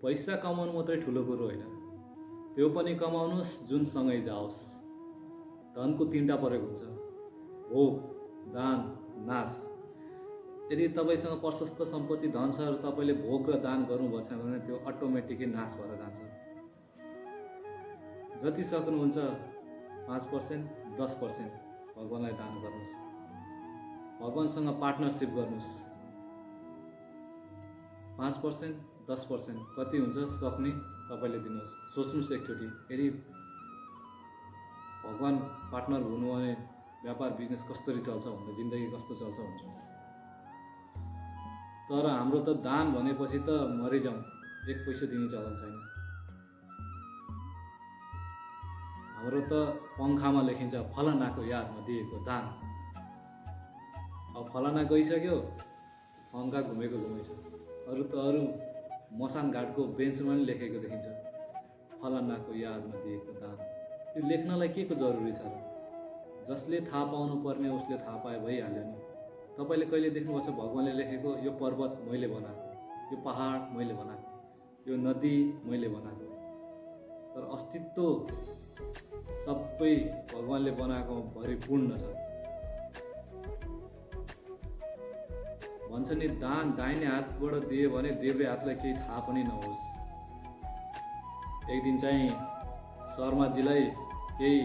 पैसा कमाउनु मात्रै ठुलो कुरो होइन, त्यो पनि कमाउनुहोस् जुन सँगै जाओस्। धनको तीनटा प्रयोग हुन्छ: भोग, दान, नाश। यदि तपाईँसँग प्रशस्त सम्पत्ति धन छ र तपाईँले भोग र दान गर्नुभएको छ भने त्यो अटोमेटिकली नाश भएर जान्छ। जति सक्नुहुन्छ 5%, 10% भगवानलाई दान गर्नुहोस्। भगवानसँग पार्टनरसिप गर्नुहोस्। 5%, 10% कति हुन्छ सक्ने तपाईँले दिनुहोस्। सोच्नुहोस् एकचोटि, यदि भगवान पार्टनर हुनु भने व्यापार बिजनेस कसरी चल्छ भन्दा जिन्दगी कस्तो चल्छ हुन्छ। तर हाम्रो त दान भनेपछि त मरिजाउँ, एक पैसा दिने चलन छैन। हाम्रो त पङ्खामा लेखिन्छ फलानाको यादमा दिएको दान। अब फलाना गइसक्यो, पङ्खा घुमेको घुमेछ। अरू मसान घाटको बेन्चमा पनि लेखेको देखिन्छ फलानाको यादमा दिएको दान। त्यो लेख्नलाई के को जरुरी छ र? जसले थाहा पाउनु पर्ने उसले थाहा पाए भइहाल्यो नि। तपाईँले कहिले देख्नुभएको छ भगवानले लेखेको यो पर्वत मैले बनाएको, यो पहाड मैले बनाएको, यो नदी मैले बनाएको? तर अस्तित्व सबै भगवानले बनाएको भरिपूर्ण छ। भन्छ नि दान दाहिने हातबाट दियो भने देब्रे हातलाई केही थाहा पनि नहोस्। एक दिन चाहिँ शर्माजीलाई केही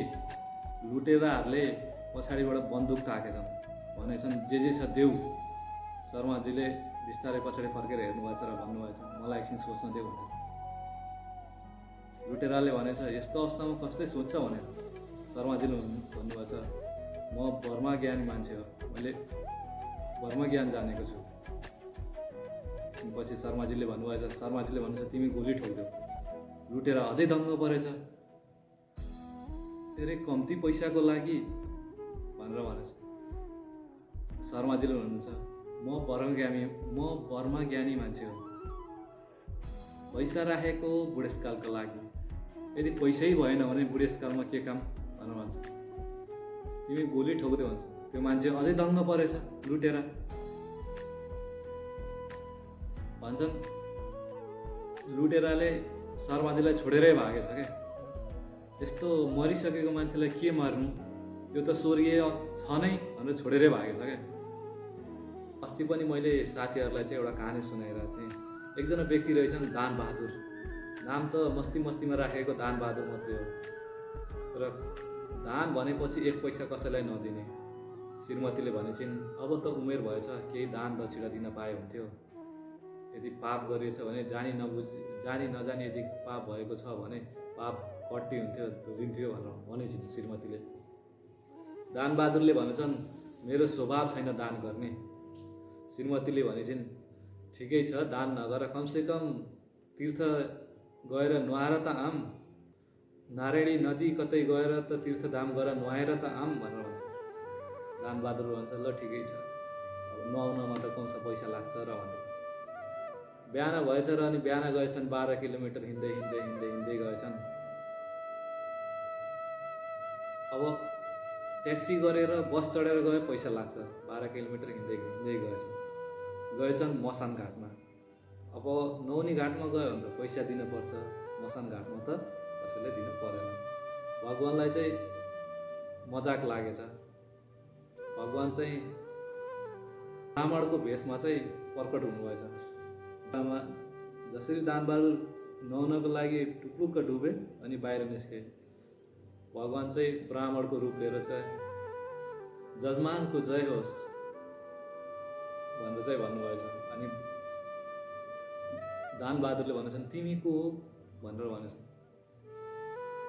लुटेराहरूले पछाडिबाट बन्दुक ताकेछन्, भनेछन् जे छ देऊ। शर्माजीले बिस्तारै पछाडि फर्केर हेर्नुभएको छ र भन्नुभएको छ मलाई एकछिन सोच्न देऊ भनेर। लुटेराले भनेछ यस्तो अवस्थामा कसले सोध्छ भनेर। शर्माजीले भन्नुभएको छ म वर्मा ज्ञानी मान्छे हो, मैले वर्म ज्ञान जानेको छु। पछि शर्माजीले भन्नुहुन्छ तिमी गोली ठोक्यौ। लुटेर अझै दङ्ग परेछ, धेरै कम्ती पैसाको लागि भनेर भनेछ। शर्माजीले भन्नुहुन्छ म वर्मा ज्ञानी मान्छे हो, पैसा राखेको बुढेसकालको लागि। यदि पैसै भएन भने बुढेसकालमा के काम भनेर भन्छ। तिमी गोली ठोक्दै भन्छ। त्यो मान्छे अझै दङ्ग परेछ, लुटेर भन्छन् लुटेराले शर्माजीलाई छोडेरै भागेछ क्या। यस्तो मरिसकेको मान्छेलाई के मार्नु, यो त स्वर्गीय छ नै भनेर छोडेरै भागेछ क्या। अस्ति पनि मैले साथीहरूलाई चाहिँ एउटा कहानी सुनाइरहेको थिएँ। एकजना व्यक्ति रहेछन् दान बहादुर। नाम त मस्तीमा राखेको दान बहादुर मात्रै हो, तर दान भनेपछि एक पैसा कसैलाई नदिने। श्रीमतीले भनेछिन् अब त उमेर भएछ, केही दान दक्षिणा दिन पाए हुन्थ्यो। यदि पाप गरिएछ भने जानी नजानी यदि पाप भएको छ भने पाप कट्टी हुन्थ्यो, धुलिन्थ्यो भनेर भनेछिन् श्रीमतीले। दान बहादुरले भनेछन् मेरो स्वभाव छैन दान गर्ने। श्रीमतीले भनेछिन् ठिकै छ दान नगर, कमसेकम तीर्थ गएर नुहाएर त आम, नारायणी नदी कतै गएर त तीर्थधाम गएर नुहाएर त आम भनेर भन्छ। दान बहादुर भन्छ ल ठिकै छ, अब नुहाउनमा त कमसा पैसा लाग्छ र भनेर। बिहान भएछ र अनि बिहान गएछन् 12 किलोमिटर हिँड्दै गएछन्। अब ट्याक्सी गरेर बस चढेर गए पैसा लाग्छ, 12 किलोमिटर हिँड्दै गएछन् मसान घाटमा। अब नौनी घाटमा गयो भने त पैसा दिनुपर्छ, मसान घाटमा त कसैले दिनु परेन। भगवानलाई चाहिँ मजाक लागेछ। भगवान चाहिँ ब्राह्मणको भेषमा चाहिँ प्रकट हुनुभएछ। जसरी दान बहादुर नुहाउनको लागि टुक्लुक्क डुबे अनि बाहिर निस्के, भगवान चाहिँ ब्राह्मणको रूप लिएर चाहिँ जजमानको जय होस् भनेर चाहिँ भन्नुभएछ। अनि दान बहादुरले भनेछन् तिमी को हो भनेर भनेछन्।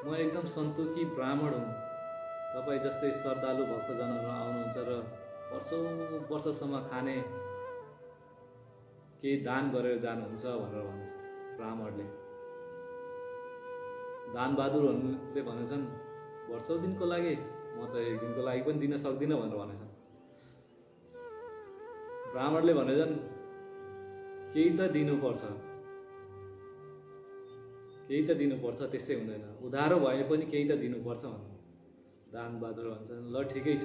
म एकदम सन्तोकी ब्राह्मण हुँ, तपाईँ जस्तै श्रद्धालु भक्तजनहरू आउनुहुन्छ र वर्षसम्म खाने केही दान गरेर जानुहुन्छ भनेर भन्छ ब्राह्मणले। दान बहादुरहरूले भनेछन् वर्षौं दिनको लागि, म त एक दिनको लागि पनि दिन सक्दिनँ भनेर भनेछन्। ब्राह्मणले भनेछन् केही त दिनुपर्छ, त्यसै हुँदैन, उधारो भए पनि केही त दिनुपर्छ भनेर। दान बहादुर भन्छन् ल ठिकै छ,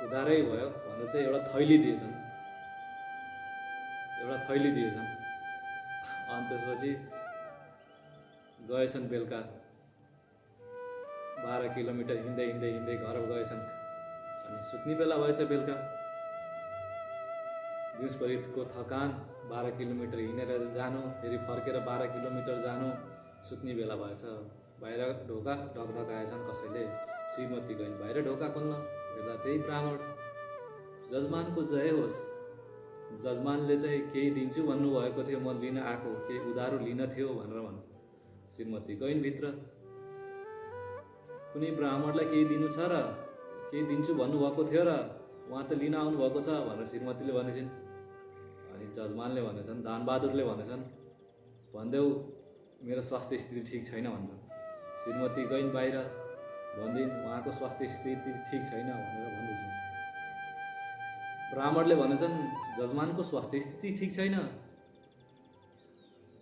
उधारै भयो भनेर चाहिँ एउटा थैली दिएछन्। अन्त त्यसपछि गएछन् बेलुका 12 किलोमिटर हिँड्दै हिँड्दै हिँड्दै घर गएछन्। अनि सुत्ने बेला भएछ बेलुका। दिउँसभरिको थकान 12 किलोमिटर हिँडेर जानु, फेरि फर्केर 12 किलोमिटर जानु, सुत्ने बेला भएछ। बाहिर ढोका ढकढकाएछन् कसैले। श्रीमती गइन् बाहिर ढोका खोल्न, हेर्दा त्यही ब्राह्मण। जजमानको जय होस्। जजमानले चाहिँ केही दिन्छु भन्नुभएको थियो, म लिन आएको, केही उधारो लिन थियो भनेर भन्नु। श्रीमती गइन् भित्र। कुनै ब्राह्मणलाई केही दिनु छ र, केही दिन्छु भन्नुभएको थियो र, उहाँ त लिन आउनुभएको छ भनेर श्रीमतीले भनेछन्। अनि जजमानले भनेछन्, दानबहादुरले भनेछन्, भनिदेऊ मेरो स्वास्थ्य स्थिति ठिक छैन भनेर। श्रीमती गइन् बाहिर, भनिदिन् उहाँको स्वास्थ्य स्थिति ठिक छैन भनेर भन्दैछन्। ब्राह्मणले भनेछन्, जजमानको स्वास्थ्य स्थिति ठिक छैन,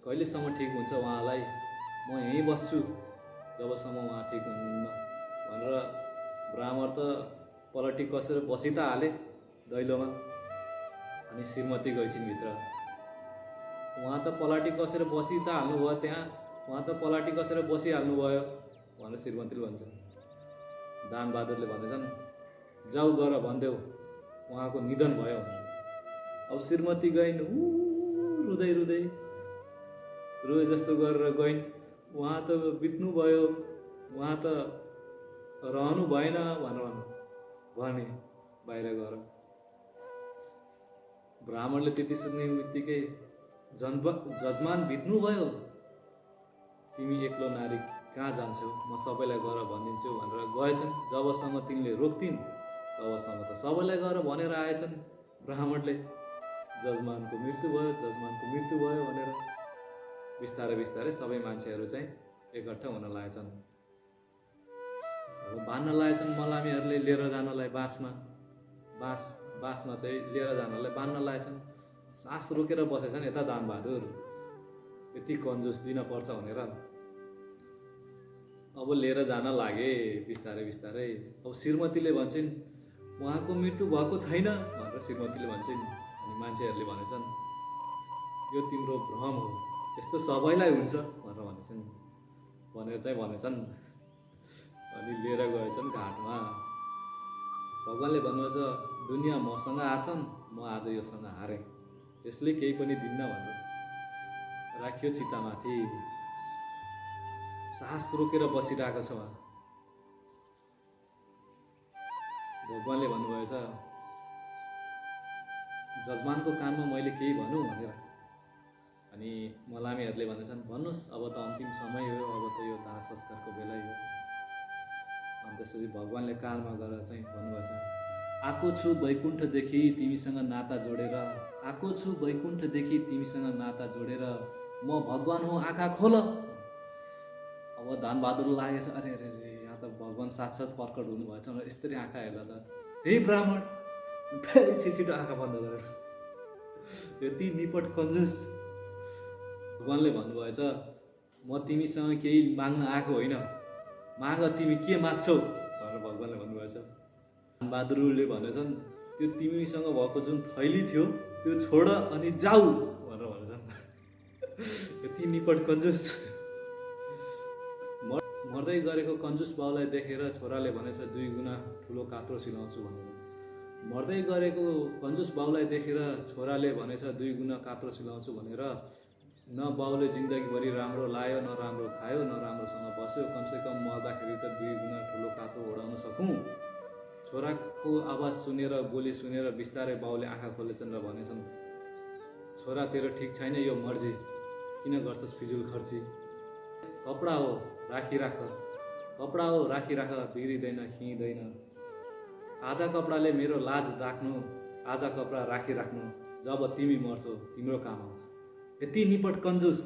कहिलेसम्म ठिक हुन्छ उहाँलाई, म यहीँ बस्छु जबसम्म उहाँ ठिक हुनुहुन्न भनेर ब्राह्मण त पलटी कसेर बसी त हाले दैलोमा। अनि श्रीमती गइछिन् भित्र। उहाँ त पलाटी कसेर बसी त हाल्नुभयो त्यहाँ, उहाँ त पलाटी कसेर बसिहाल्नुभयो भनेर श्रीमतीले भन्छन्। दानबहादुरले भनेछन्, जाऊ गर भनिदेऊ उहाँको निधन भयो। अब श्रीमती गइन्, रुँदै रुँदै रोए जस्तो गरेर गइन्। उहाँ त बित्नु भयो, उहाँ त रहनु भएन भनेर भने बाहिर गएर। ब्राह्मणले त्यति सुन्ने बित्तिकै, जजमान बित्नु भयो, तिमी एक्लो नारी कहाँ जान्छौ, म सबैलाई गएर भनिदिन्छु भनेर गएछन्। जबसम्म तिमीले रोक्थिन् तबसम्म त सबैलाई गएर भनेर आएछन् ब्राह्मणले, जजमानको मृत्यु भयो, जजमानको मृत्यु भयो भनेर। बिस्तारै बिस्तारै सबै मान्छेहरू चाहिँ एकट्ठा हुन लागेछन्। अब बाँध्न लागेछन् मलामीहरूले लिएर जानलाई बाँसमा चाहिँ लिएर जानलाई बाँध्न लागेछन्। सास रोकेर बसेछन् यता दानबहादुर, यति कन्जुस दिन पर्छ भनेर। अब लिएर जान लागे बिस्तारै बिस्तारै। अब श्रीमतीले भन्छन्, उहाँको मृत्यु भएको छैन भनेर श्रीमतीले भन्छन्। अनि मान्छेहरूले भनेछन्, यो तिम्रो भ्रम हो, यस्तो सबैलाई हुन्छ भनेर भनेछन्। अनि लिएर गएछन् घाटमा। भगवान्ले भन्नुहुन्छ, दुनियाँ मसँग हार्छन्, म आज योसँग हारेँ, यसले केही पनि दिन्न भनेर राखियो चितामाथि। सास रोकेर बसिरहेको छ उहाँ। भगवान्ले भन्नुभएछ, जजमानको कानमा मैले केही भनौँ भनेर। अनि मलामीहरूले भनेछन्, भन्नुहोस् अब त अन्तिम समय हो, अब त यो दाह संस्कारको बेला हो। अनि त्यसपछि भगवान्ले कानमा गएर चाहिँ भन्नुभएछ, आएको छु वैकुण्ठदेखि तिमीसँग नाता जोडेर, आएको छु वैकुण्ठदेखि तिमीसँग नाता जोडेर, म भगवान हो, आँखा खोल। अब दानबहादुर लागेछ, अरे अरे अरे यहाँ त भगवान साक्षात् प्रकट हुनुभएछ भनेर यस्तरी आँखा हेर्दा त हे ब्राह्मण फेरि छिटो आँखा बन्द गरेर, यति निपट कन्जुस। भगवान्ले भन्नुभएछ, म तिमीसँग केही माग्न आएको होइन, माग तिमी के माग्छौ भनेर भगवान्ले भन्नुभएछ। दानबहादुरले भनेछन्, त्यो तिमीसँग भएको जुन थैली थियो त्यो छोड अनि जाऊ भनेर भनेछन्। यति निपट कन्जुस। मर्दै गरेको कन्जुस बाउलाई देखेर छोराले भनेछ, 2 गुणा ठुलो कात्रो सिलाउँछु भनेर। मर्दै गरेको कन्जुस बाउलाई देखेर छोराले भनेछ, 2 गुणा कात्रो सिलाउँछु भनेर। न बाउले जिन्दगीभरि राम्रो लायो, न राम्रो खायो, न राम्रोसँग बस्यो, कमसेकम मर्दाखेरि त 2 गुणा ठुलो कात्रो ओढाउन सकौँ। छोराको आवाज सुनेर, बोली सुनेर बिस्तारै बाउले आँखा खोलेछन् र भनेछन्, छोरा तेरो ठिक छैन यो मर्जी, किन गर्छस् फिजुल खर्ची। कपडा हो राखिराख, कपडा हो राखिराख, बिग्रिँदैन खिइँदैन। आधा कपडाले मेरो लाज राख्नु, आधा कपडा राखिराख्नु, जब तिमी मर्छौ तिम्रो काम आउँछ। यति निपट कन्जुस।